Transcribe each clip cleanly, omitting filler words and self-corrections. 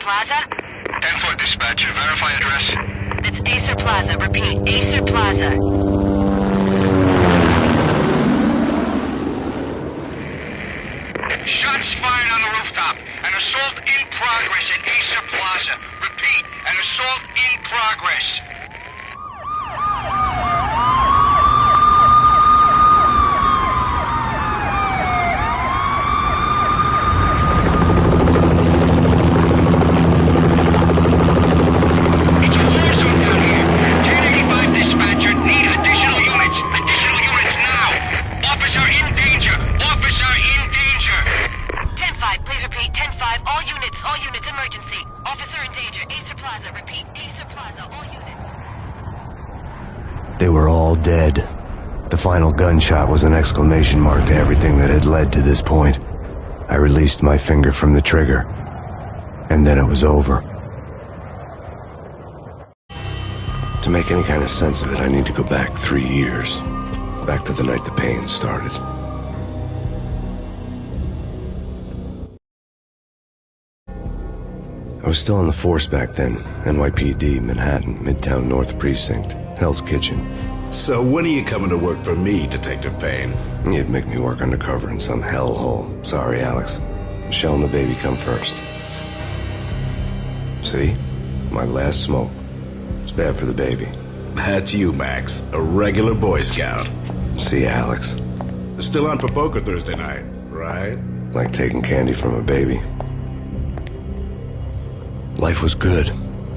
Plaza? 10-4 dispatcher, verify address. It's Acer Plaza. Repeat, Acer Plaza. Shots fired on the rooftop. An assault in progress at Acer Plaza. Repeat, an assault in progress. It's a war zone down here. 1085 dispatcher, need additional units. Additional units now. Officer in danger. Officer in danger. 10-5, please repeat. 10-5, all units, emergency. Officer in danger. Acer Plaza. Repeat, Acer Plaza, all units. They were all dead. The final gunshot was an exclamation mark to everything that had led to this point. I released my finger from the trigger, and then it was over. To make any kind of sense of it, I need to go back 3 years. Back to the night the pain started. I was still on the force back then. NYPD, Manhattan, Midtown North Precinct, Hell's Kitchen. So when are you coming to work for me, Detective Payne? You'd make me work undercover in some hellhole. Sorry, Alex. Michelle and the baby come first. See? My last smoke. It's bad for the baby. That's you, Max. A regular Boy Scout. See, Alex. Still on for poker Thursday night, right? Like taking candy from a baby. Life was good.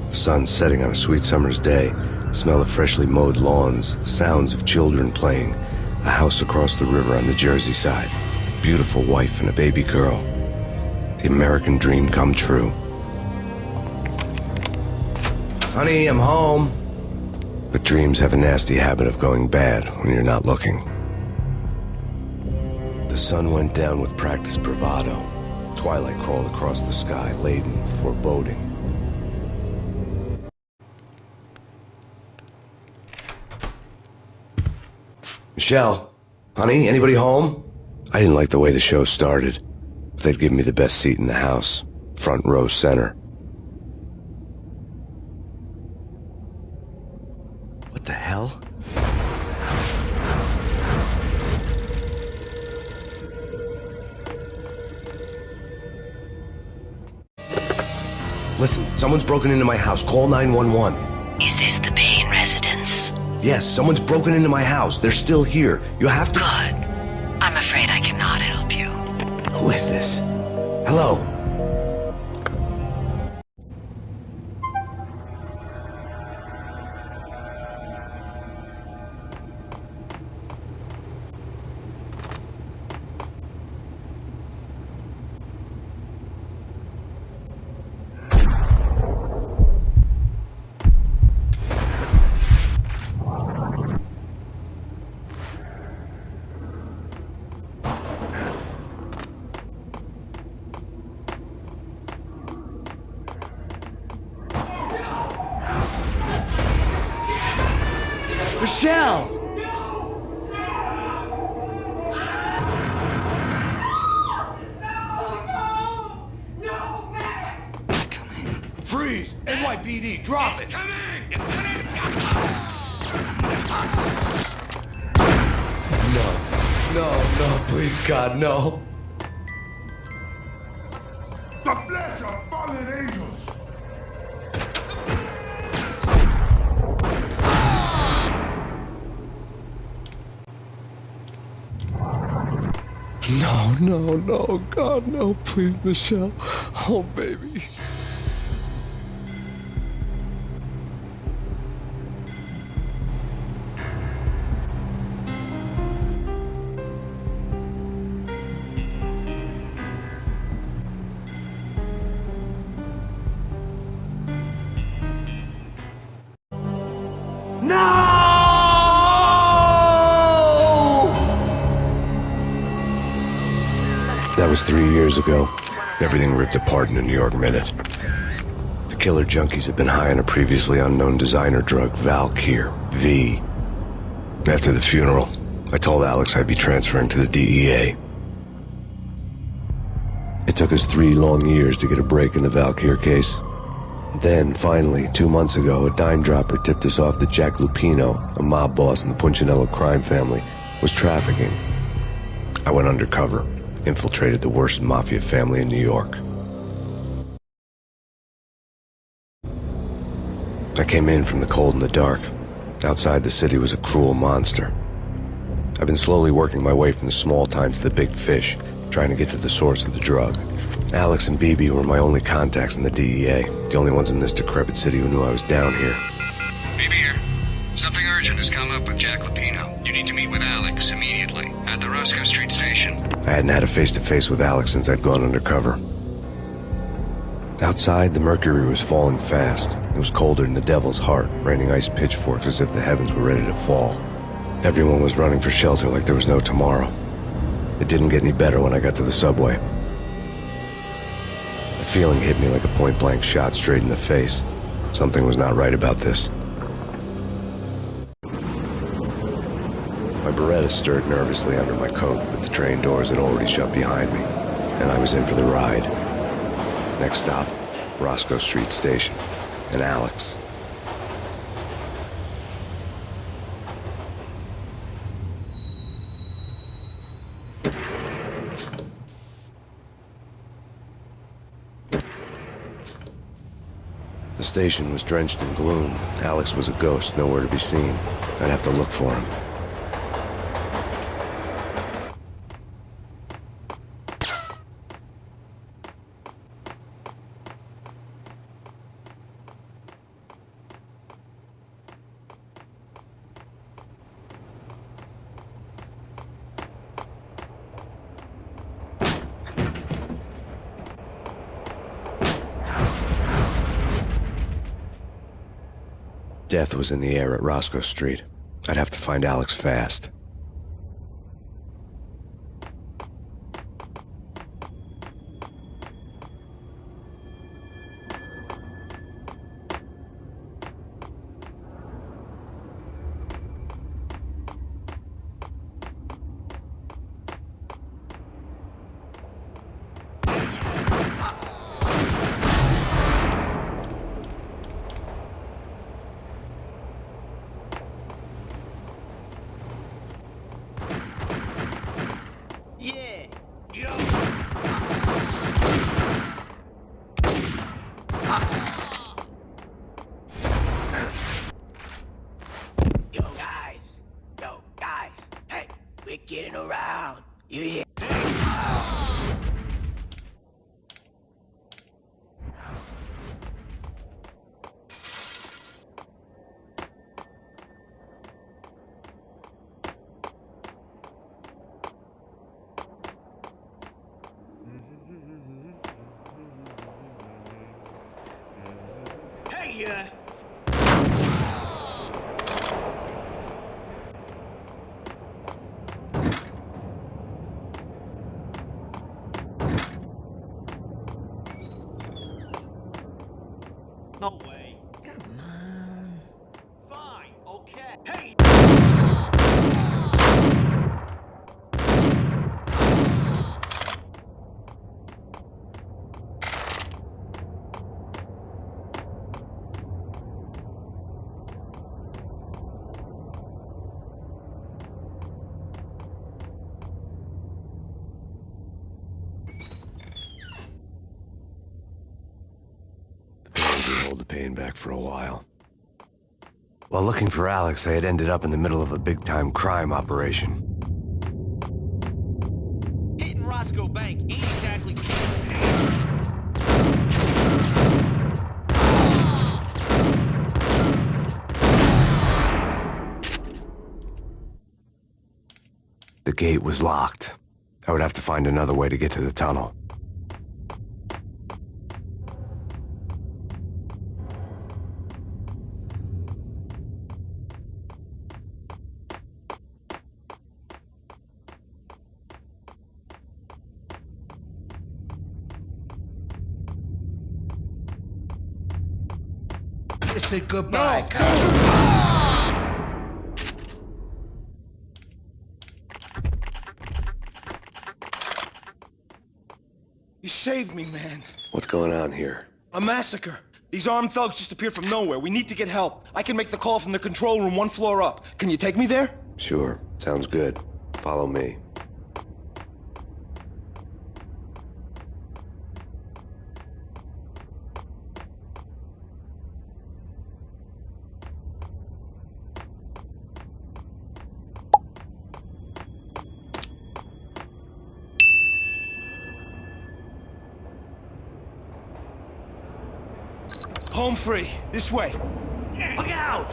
The sun setting on a sweet summer's day. The smell of freshly mowed lawns. The sounds of children playing. A house across the river on the Jersey side. Beautiful wife and a baby girl. The American dream come true. Honey, I'm home. But dreams have a nasty habit of going bad when you're not looking. The sun went down with practiced bravado. Twilight crawled across the sky, laden with foreboding. Michelle, honey, anybody home? I didn't like the way the show started. They'd give me the best seat in the house, front row center. What the hell? Listen, someone's broken into my house. Call 911. Is this the Payne residence? Yes, someone's broken into my house. They're still here. You have to... Good. I'm afraid I cannot help you. Who is this? Hello? Michelle! It's coming. Freeze! NYPD, drop it! Coming! No, please, God, no. The flesh of fallen angels! No, God, no, please, Michelle. Oh, baby. That was 3 years ago. Everything ripped apart in a New York minute. The killer junkies had been high on a previously unknown designer drug, Valkyr, V. After the funeral, I told Alex I'd be transferring to the DEA. It It took us 3 long years to get a break in the Valkyr case. Then, finally, 2 months ago, a dime dropper tipped us off that Jack Lupino, a mob boss in the Punchinello crime family, was trafficking. I went undercover, infiltrated the worst mafia family in New York. I came in from the cold and the dark. Outside the city was a cruel monster. I've been slowly working my way from the small time to the big fish, trying to get to the source of the drug. Alex and BB were my only contacts in the DEA, the only ones in this decrepit city who knew I was down here. BB here. Something urgent has come up with Jack Lupino. You need to meet with Alex immediately at the Roscoe Street station. I hadn't had a face-to-face with Alex since I'd gone undercover. Outside, the mercury was falling fast. It was colder than the devil's heart, raining ice pitchforks as if the heavens were ready to fall. Everyone was running for shelter like there was no tomorrow. It didn't get any better when I got to the subway. The feeling hit me like a point-blank shot straight in the face. Something was not right about this. My Beretta stirred nervously under my coat, but the train doors had already shut behind me, and I was in for the ride. Next stop, Roscoe Street Station, and Alex. The station was drenched in gloom. Alex was a ghost, nowhere to be seen. I'd have to look for him. Death was in the air at Roscoe Street. I'd have to find Alex fast. Getting around. You hear? Hey, no way. Come on. Fine, okay. Hey! Hold the pain back for a while. While looking for Alex, I had ended up in the middle of a big-time crime operation. Hitting Roscoe Bank ain't exactly... The gate was locked. I would have to find another way to get to the tunnel. Say goodbye, No. You say save me, man. What's going on here? A massacre. These armed thugs just appeared from nowhere. We need to get help. I can make the call from the control room 1 floor up. Can you take me there? Sure, sounds good. Follow me. Home free. This way. Look out!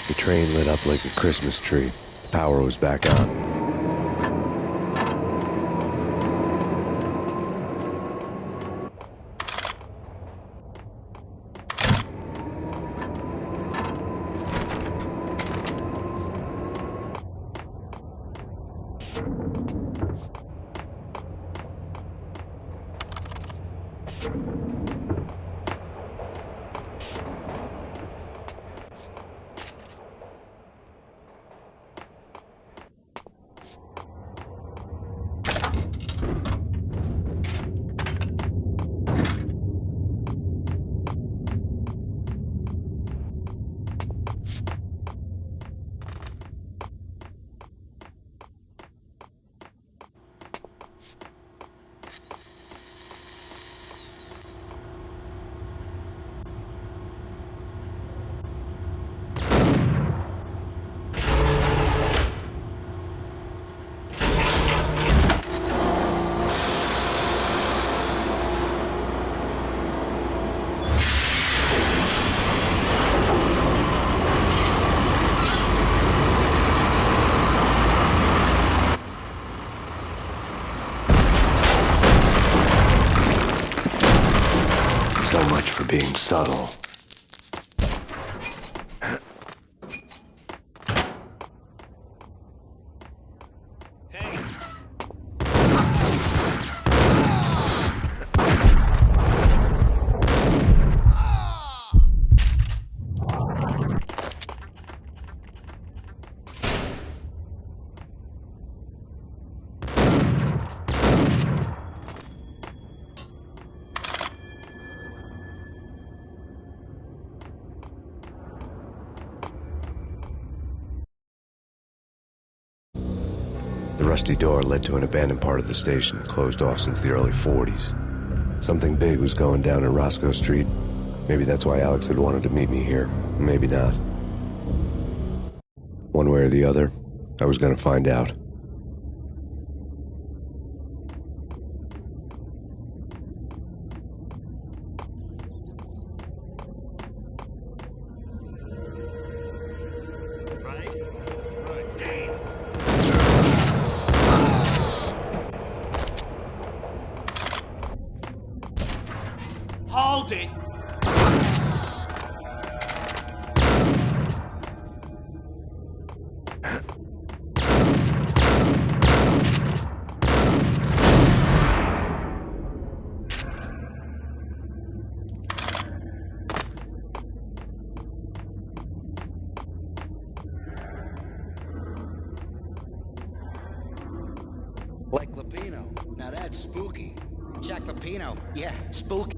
The train lit up like a Christmas tree. Power was back on. So much for being subtle. The rusty door led to an abandoned part of the station, closed off since the early 40s. Something big was going down in Roscoe Street. Maybe that's why Alex had wanted to meet me here. Maybe not. One way or the other, I was gonna find out. Hold it! Like Lapino. Now that's spooky. Jack Lapino. Yeah, spooky.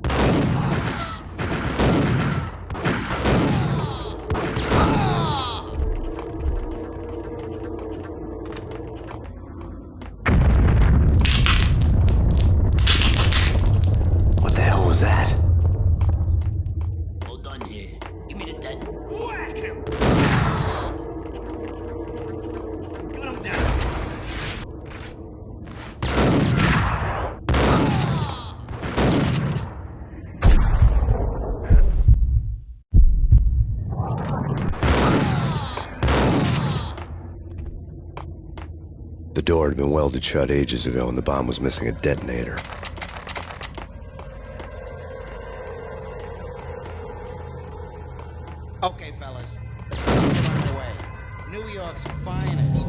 door had been welded shut ages ago and the bomb was missing a detonator. Okay, fellas. The police are on their way. New York's finest.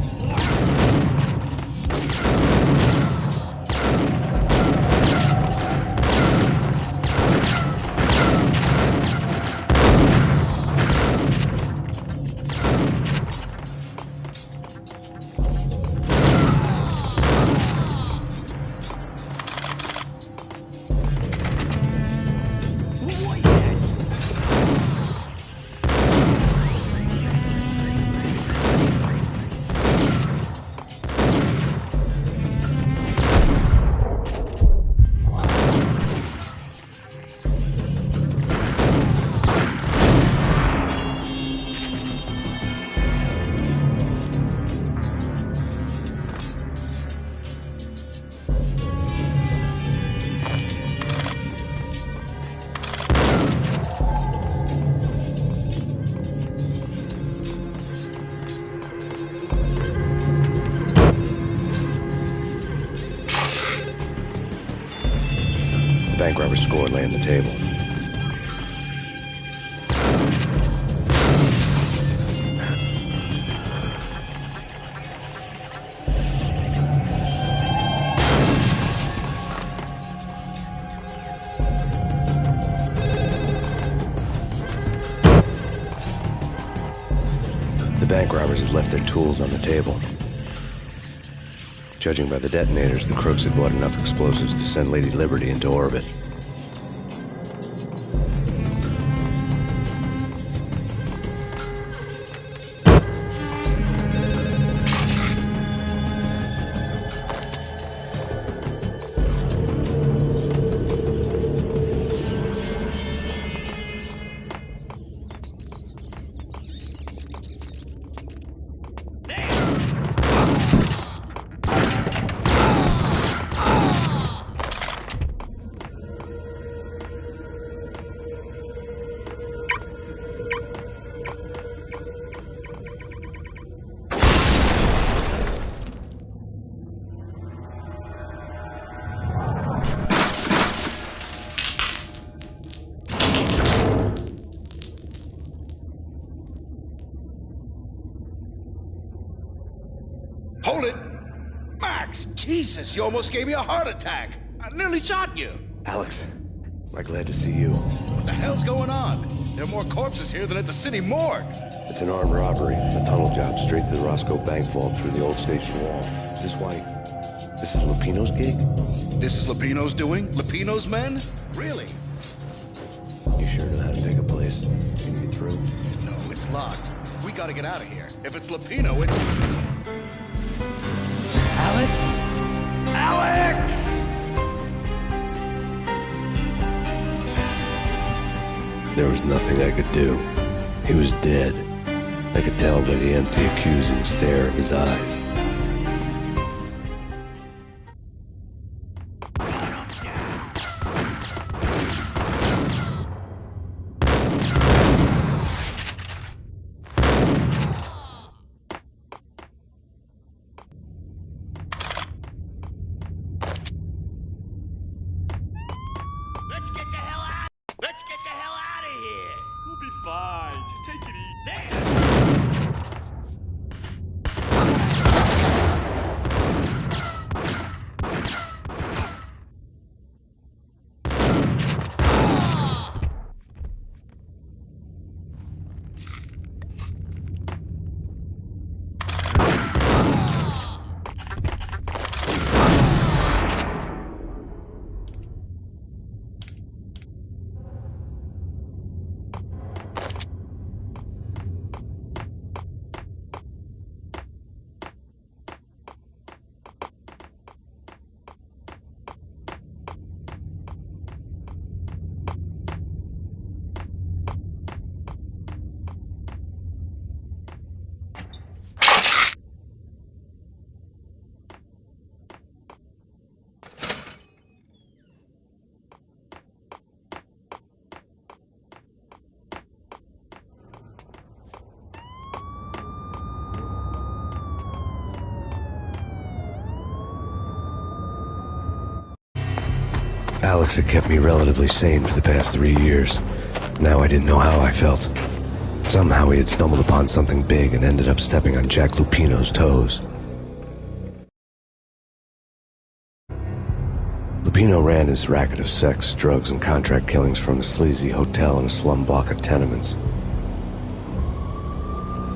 The bank robber score lay on the table. The bank robbers had left their tools on the table. Judging by the detonators, the crooks had bought enough explosives to send Lady Liberty into orbit. Hold it! Max, Jesus, you almost gave me a heart attack. I nearly shot you. Alex, am I glad to see you? What the hell's going on? There are more corpses here than at the city morgue. It's an armed robbery, a tunnel job straight to the Roscoe Bank vault through the old station wall. Is this why? This is Lupino's gig? This is Lupino's doing? Lupino's men? Really? You sure know how to take a place? Can you get through? No, it's locked. We gotta get out of here. If it's Lupino, it's... Alex? Alex! There was nothing I could do. He was dead. I could tell by the empty, accusing stare of his eyes. Let's get the hell out of here! We'll be fine. Just take it easy. There! Alex had kept me relatively sane for the past 3 years. Now I didn't know how I felt. Somehow he had stumbled upon something big and ended up stepping on Jack Lupino's toes. Lupino ran his racket of sex, drugs, and contract killings from a sleazy hotel in a slum block of tenements.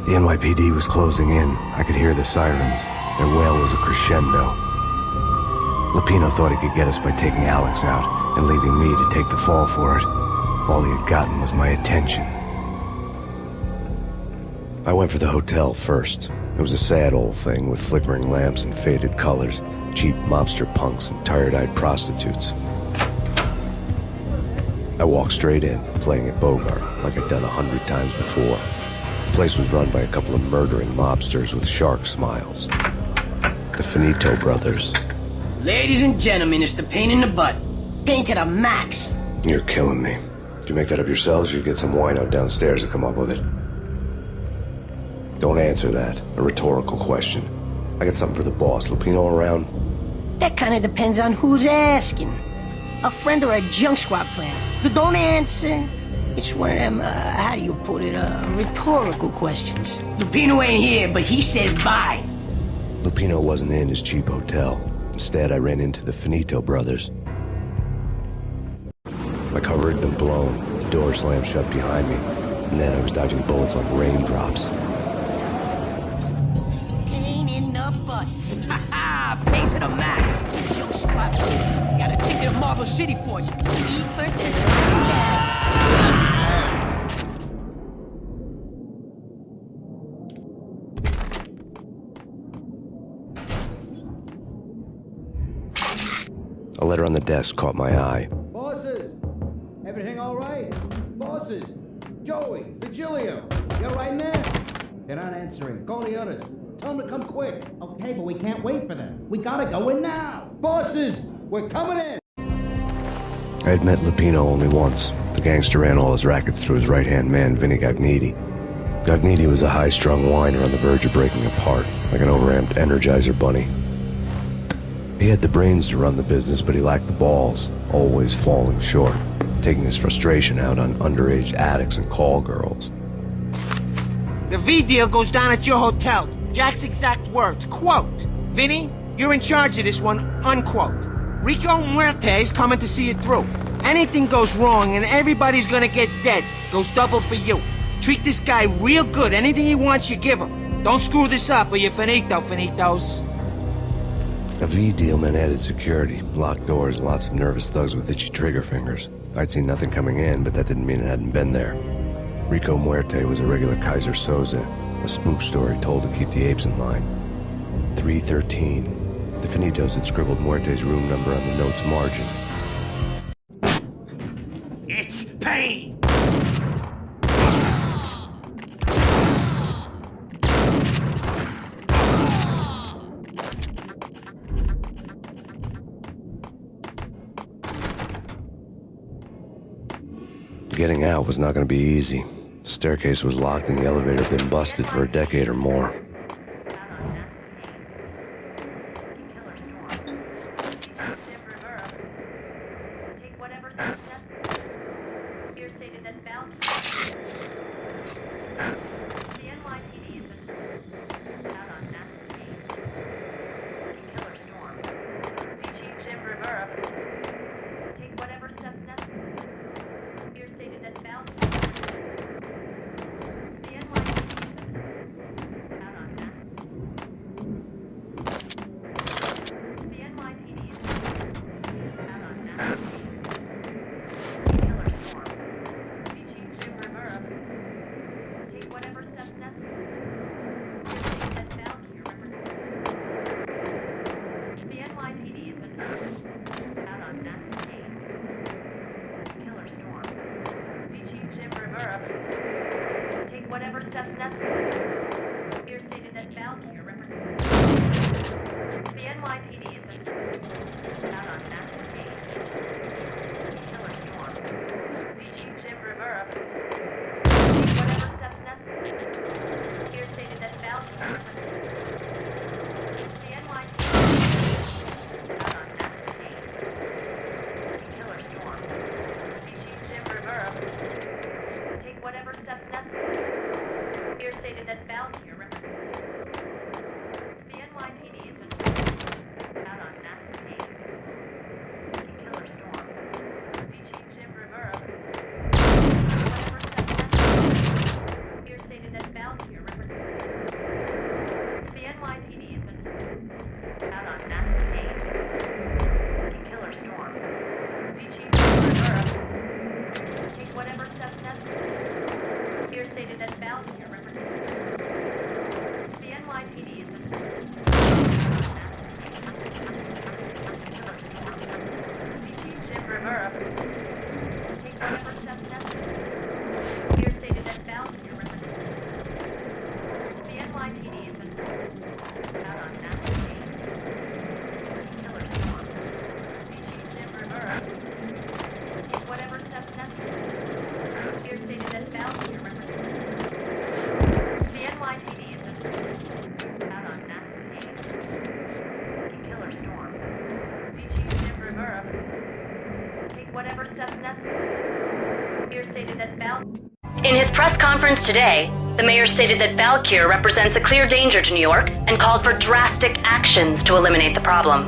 The NYPD was closing in. I could hear the sirens. Their wail was a crescendo. Lupino thought he could get us by taking Alex out and leaving me to take the fall for it. All he had gotten was my attention. I went for the hotel first. It was a sad old thing with flickering lamps and faded colors, cheap mobster punks and tired-eyed prostitutes. I walked straight in, playing at Bogart, like I'd done 100 times before. The place was run by a couple of murdering mobsters with shark smiles. The Finito brothers. Ladies and gentlemen, it's the pain in the butt. Pain to the max. You're killing me. Did you make that up yourselves, or you get some wino downstairs to come up with it? Don't answer that. A rhetorical question. I got something for the boss. Lupino around? That kind of depends on who's asking. A friend or a junk squad plan. Don't answer. It's one of them, how do you put it, rhetorical questions. Lupino ain't here, but he says bye. Lupino wasn't in his cheap hotel. Instead, I ran into the Finito brothers. My cover had been blown. The door slammed shut behind me. And then I was dodging bullets like raindrops. Pain in the butt. Ha ha! Pain to the max. Junk squad plan. Got a ticket to Marble City for you. Eat birthday. A letter on the desk caught my eye. Bosses! Everything all right? Bosses! Joey, Virgilio, you all right in there? They're not answering. Call the others. Tell them to come quick. Okay, but we can't wait for them. We gotta go in now. Bosses! We're coming in! I had met Lupino only once. The gangster ran all his rackets through his right-hand man, Vinny Gagniti. Gagniti was a high-strung whiner on the verge of breaking apart, like an overamped Energizer bunny. He had the brains to run the business, but he lacked the balls, always falling short, taking his frustration out on underage addicts and call girls. The V deal goes down at your hotel. Jack's exact words, quote, "Vinny, you're in charge of this one," unquote. Rico Muerte's coming to see it through. Anything goes wrong and everybody's gonna get dead, goes double for you. Treat this guy real good. Anything he wants, you give him. Don't screw this up or you're finito, finitos. A V deal meant added security, locked doors, and lots of nervous thugs with itchy trigger fingers. I'd seen nothing coming in, but that didn't mean it hadn't been there. Rico Muerte was a regular Kaiser Soze, a spook story told to keep the apes in line. 313. The Finitos had scribbled Muerte's room number on the note's margin. It's pain! Getting out was not going to be easy. The staircase was locked and the elevator had been busted for a decade or more. take whatever steps necessary. Mayor stated that In his press conference today, the mayor stated that Valkyr represents a clear danger to New York and called for drastic actions to eliminate the problem.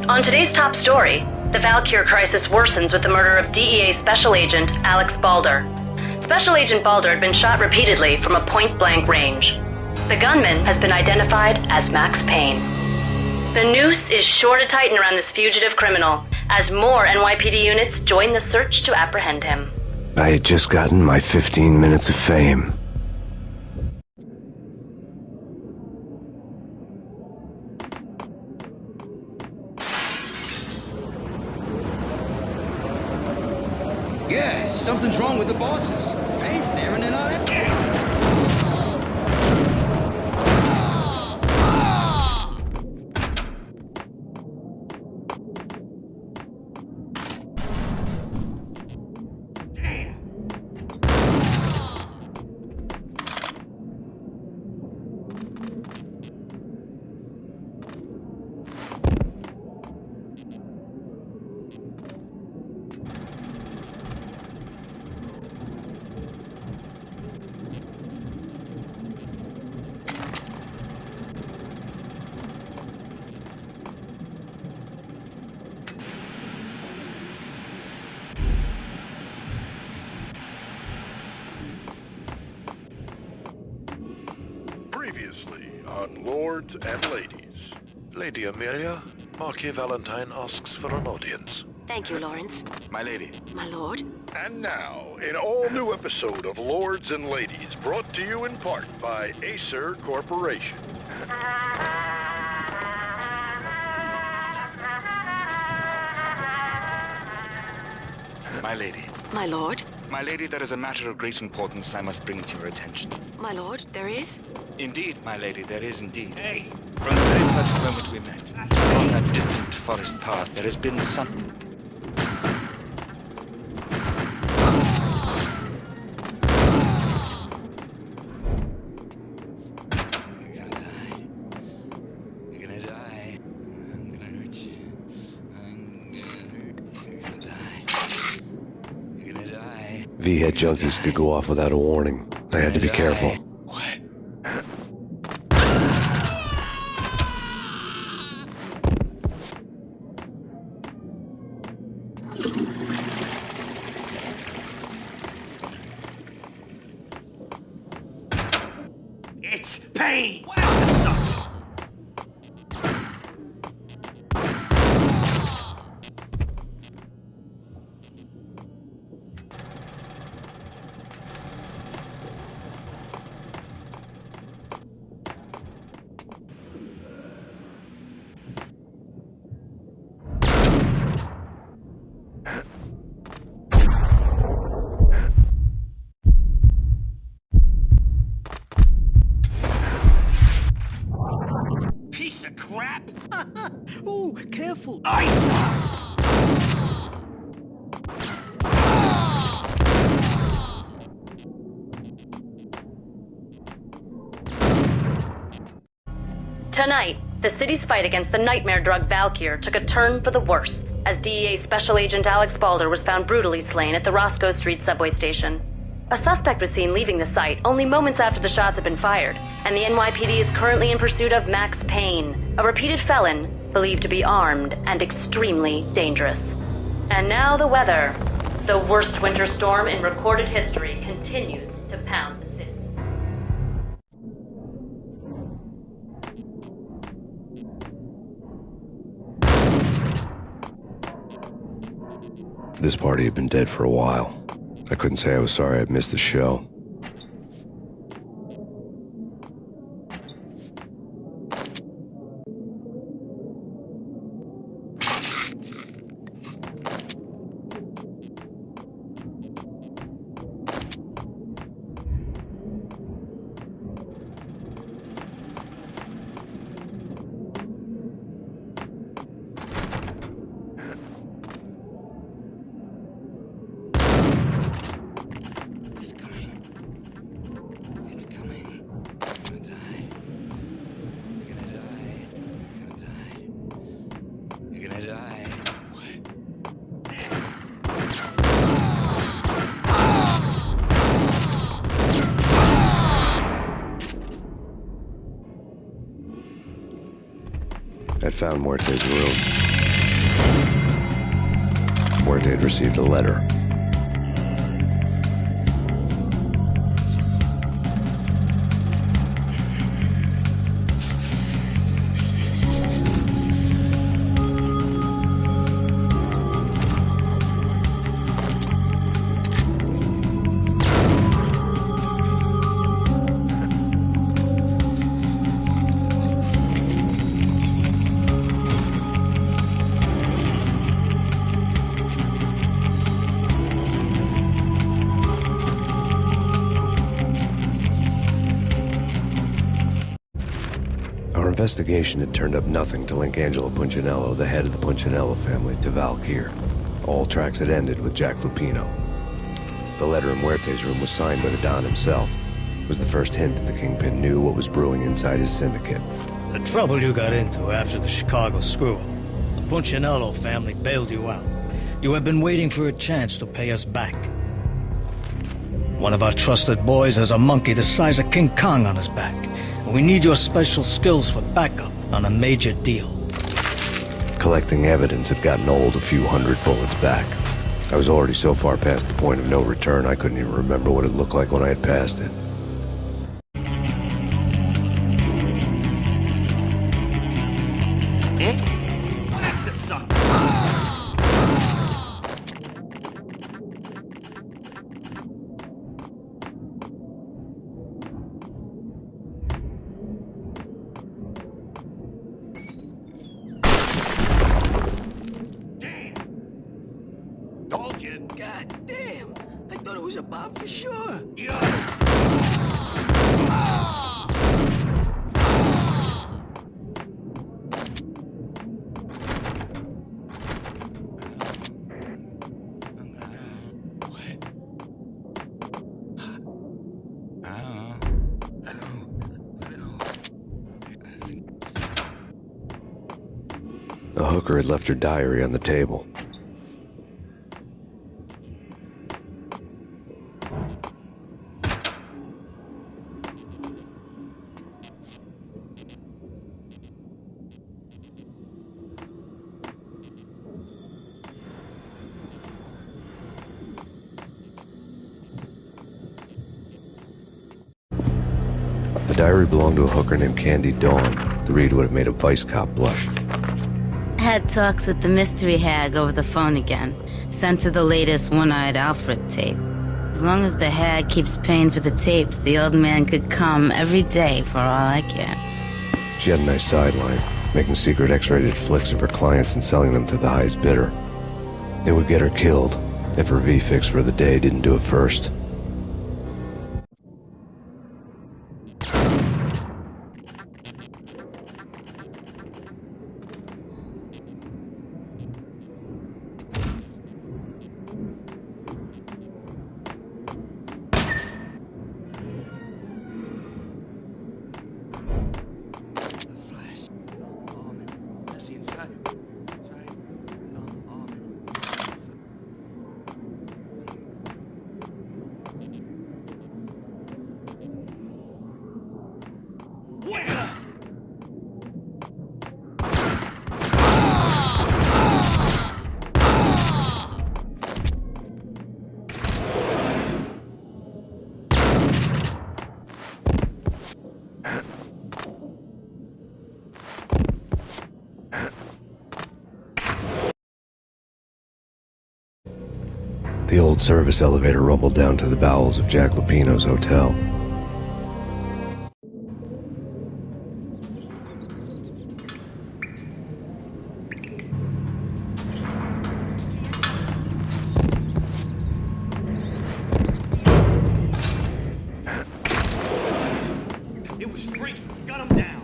On today's top story, the Valkyr crisis worsens with the murder of DEA Special Agent Alex Balder. Special Agent Balder had been shot repeatedly from a point-blank range. The gunman has been identified as Max Payne. The noose is sure to tighten around this fugitive criminal as more NYPD units join the search to apprehend him. I had just gotten my 15 minutes of fame. Yeah, something's wrong with the bosses. Payne's there and they're not at Previously on Lords and Ladies. Lady Amelia, Marquis Valentine asks for an audience. Thank you, Lawrence. My lady. My lord. And now, an all-new episode of Lords and Ladies, brought to you in part by Acer Corporation. My lady. My lord. My lady, there is a matter of great importance I must bring to your attention. My lord, there is? Indeed, my lady, there is indeed. Hey. From the very first moment we met, along that distant forest path, there has been something. V-head junkies could go off without a warning. I had to be careful. What? It's Payne! Piece of crap! Ooh, careful! Tonight, the city's fight against the nightmare drug Valkyr took a turn for the worse as DEA Special Agent Alex Balder was found brutally slain at the Roscoe Street subway station. A suspect was seen leaving the site only moments after the shots had been fired, and the NYPD is currently in pursuit of Max Payne, a repeated felon believed to be armed and extremely dangerous. And now the weather. The worst winter storm in recorded history continues to pound the city. This party had been dead for a while. I couldn't say I was sorry I'd missed the show. I'd found Muerte's room. Muerte had received a letter. Our investigation had turned up nothing to link Angelo Punchinello, the head of the Punchinello family, to Valkyr. All tracks had ended with Jack Lupino. The letter in Muerte's room was signed by the Don himself. It was the first hint that the Kingpin knew what was brewing inside his syndicate. The trouble you got into after the Chicago screw-up. The Punchinello family bailed you out. You have been waiting for a chance to pay us back. One of our trusted boys has a monkey the size of King Kong on his back. We need your special skills for backup on a major deal. Collecting evidence had gotten old a few hundred bullets back. I was already so far past the point of no return, I couldn't even remember what it looked like when I had passed it. Whack the son. Told you. God damn! I thought it was a bomb for sure. The hooker had left her diary on the table. The diary belonged to a hooker named Candy Dawn. The read would have made a vice cop blush. Had talks with the mystery hag over the phone again. Sent her the latest One-Eyed Alfred tape. As long as the hag keeps paying for the tapes, the old man could come every day for all I care. She had a nice sideline, making secret X-rated flicks of her clients and selling them to the highest bidder. It would get her killed if her V-fix for the day didn't do it first. The old service elevator rumbled down to the bowels of Jack Lupino's hotel. It was free. Got him down.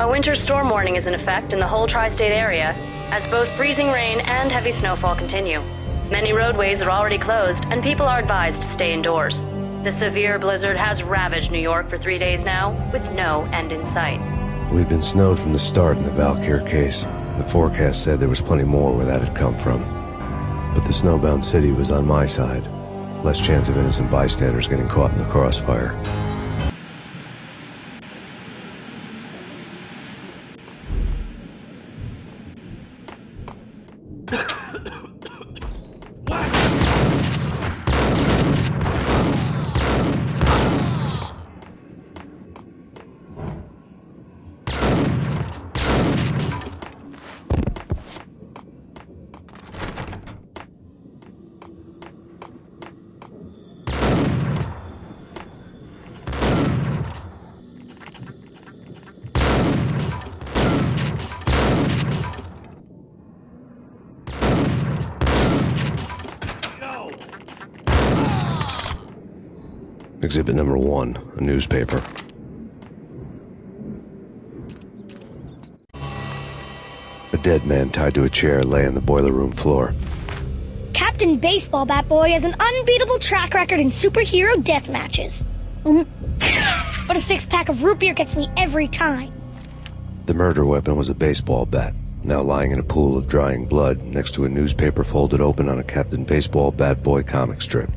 A winter storm warning is in effect in the whole tri-state area, as both freezing rain and heavy snowfall continue. Many roadways are already closed, and people are advised to stay indoors. The severe blizzard has ravaged New York for 3 days now, with no end in sight. We'd been snowed from the start in the Valkyr case. The forecast said there was plenty more where that had come from. But the snowbound city was on my side. Less chance of innocent bystanders getting caught in the crossfire. Exhibit number 1, a newspaper. A dead man tied to a chair lay on the boiler room floor. Captain Baseball Bat Boy has an unbeatable track record in superhero death matches. But a 6-pack of root beer gets me every time. The murder weapon was a baseball bat, now lying in a pool of drying blood next to a newspaper folded open on a Captain Baseball Bat Boy comic strip.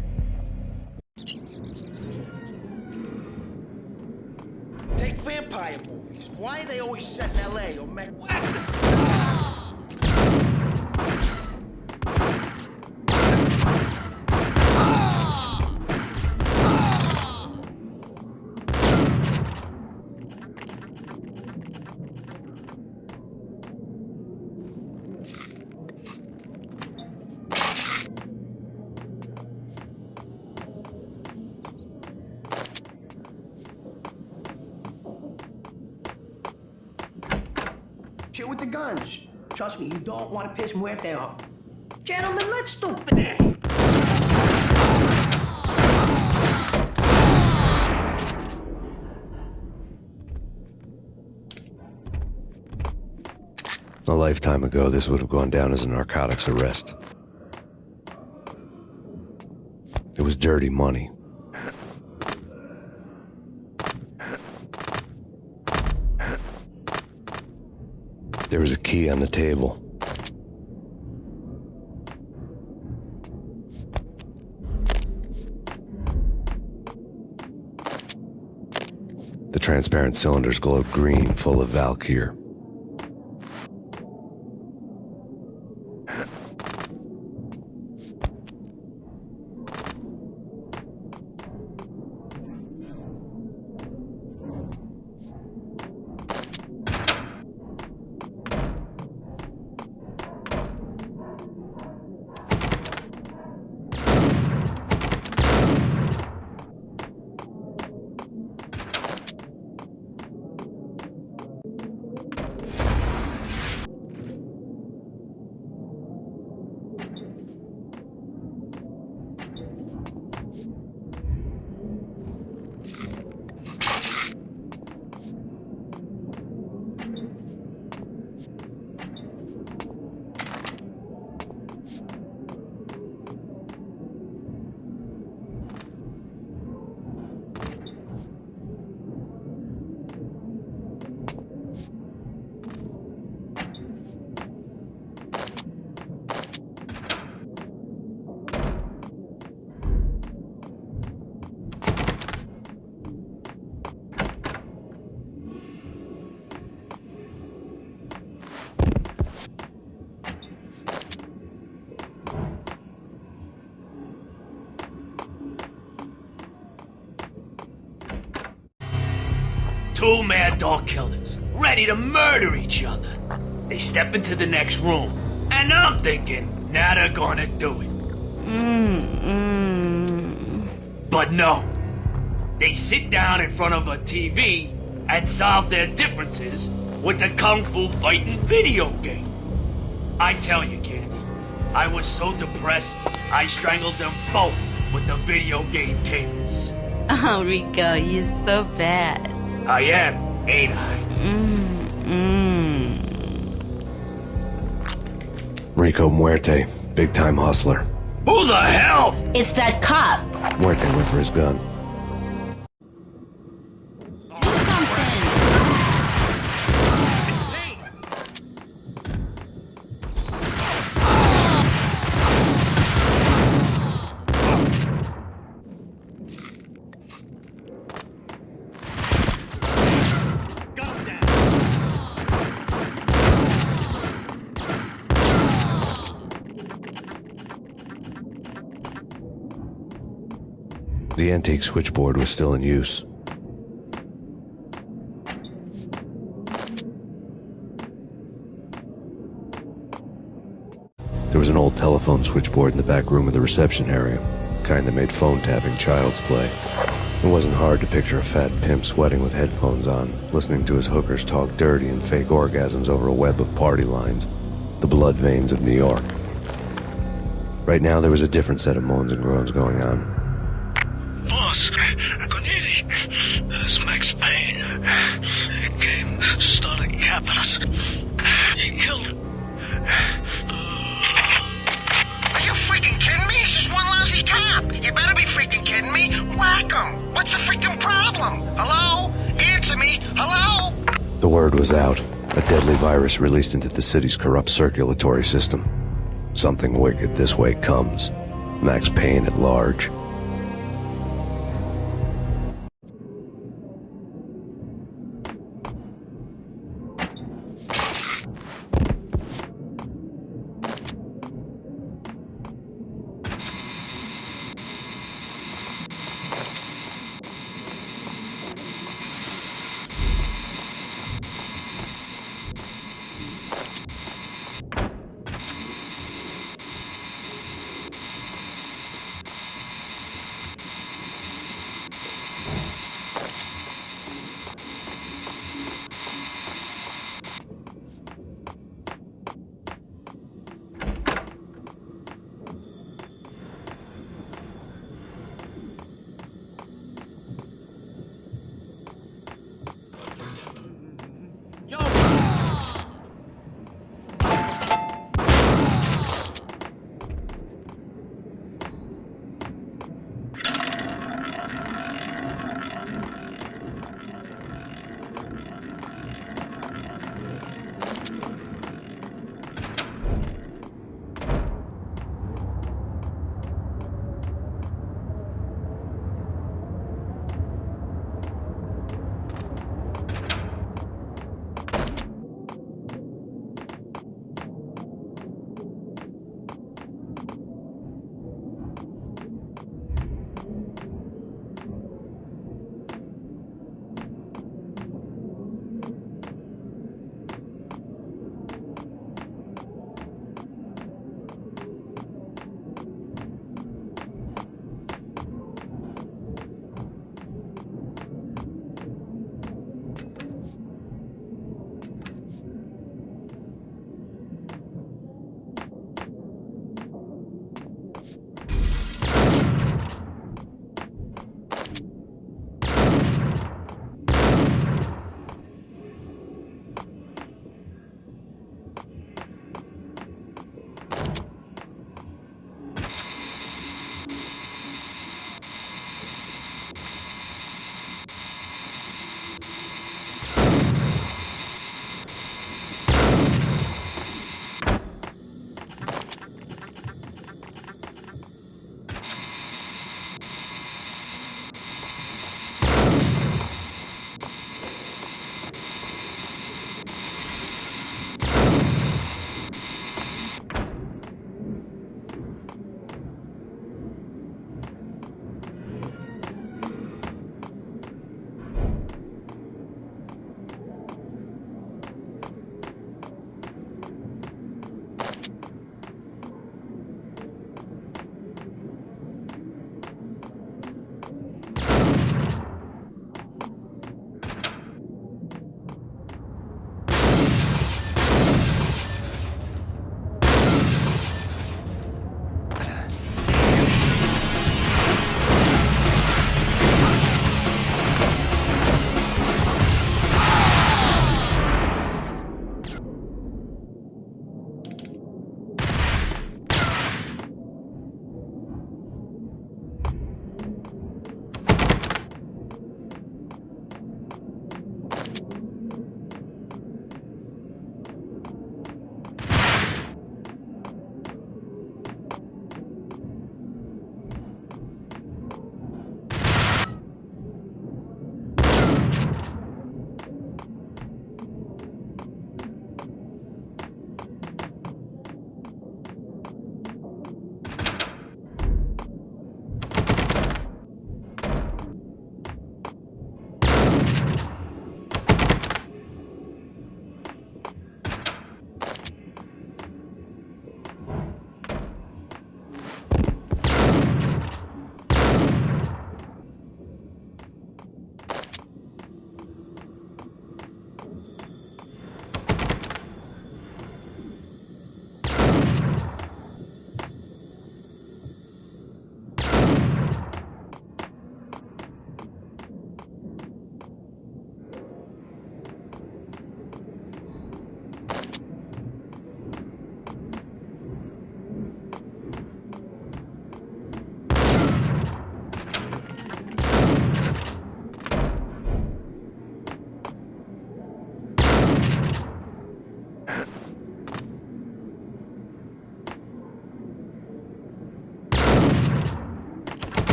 Take vampire movies. Why are they always set in L.A. or Mexico? Chill with the guns. Trust me, you don't want to piss Muerte off. Gentlemen, let's do it. A lifetime ago, this would have gone down as a narcotics arrest. It was dirty money. There was a key on the table. The transparent cylinders glowed green, full of Valkyr. Two mad dog killers, ready to murder each other. They step into the next room, and I'm thinking, now they're gonna do it. But no. They sit down in front of a TV and solve their differences with the Kung Fu fighting video game. I tell you, Candy, I was so depressed, I strangled them both with the video game cables. Oh, Rico, you're so bad. I am, ain't I? Rico Muerte, big-time hustler. Who the hell? It's that cop. Muerte went for his gun. The antique switchboard was still in use. There was an old telephone switchboard in the back room of the reception area, the kind that made phone tapping child's play. It wasn't hard to picture a fat pimp sweating with headphones on, listening to his hookers talk dirty and fake orgasms over a web of party lines, the blood veins of New York. Right now, there was a different set of moans and groans going on. Boss, good evening. This is Max Payne. He came, started capping us. He killed him. Are you freaking kidding me? It's just one lousy cop. You better be freaking kidding me. Whack him. What's the freaking problem? Hello? Answer me. Hello? The word was out. A deadly virus released into the city's corrupt circulatory system. Something wicked this way comes. Max Payne at large.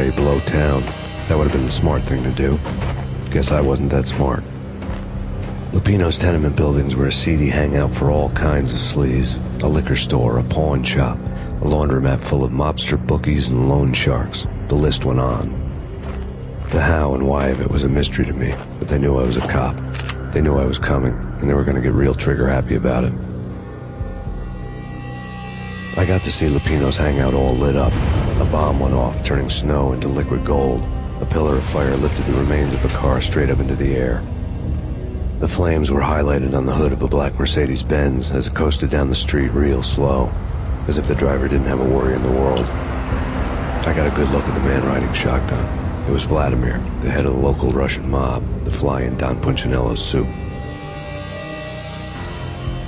ready to blow town. That would have been the smart thing to do. Guess I wasn't that smart. Lupino's tenement buildings were a seedy hangout for all kinds of sleaze. A liquor store, a pawn shop, a laundromat full of mobster bookies and loan sharks. The list went on. The how and why of it was a mystery to me, but they knew I was a cop. They knew I was coming, and they were going to get real trigger-happy about it. I got to see Lupino's hangout all lit up. A bomb went off, turning snow into liquid gold. A pillar of fire lifted the remains of a car straight up into the air. The flames were highlighted on the hood of a black Mercedes-Benz as it coasted down the street real slow, as if the driver didn't have a worry in the world. I got a good look at the man riding shotgun. It was Vladimir, the head of the local Russian mob, the fly in Don Punchinello's soup.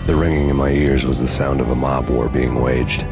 The ringing in my ears was the sound of a mob war being waged.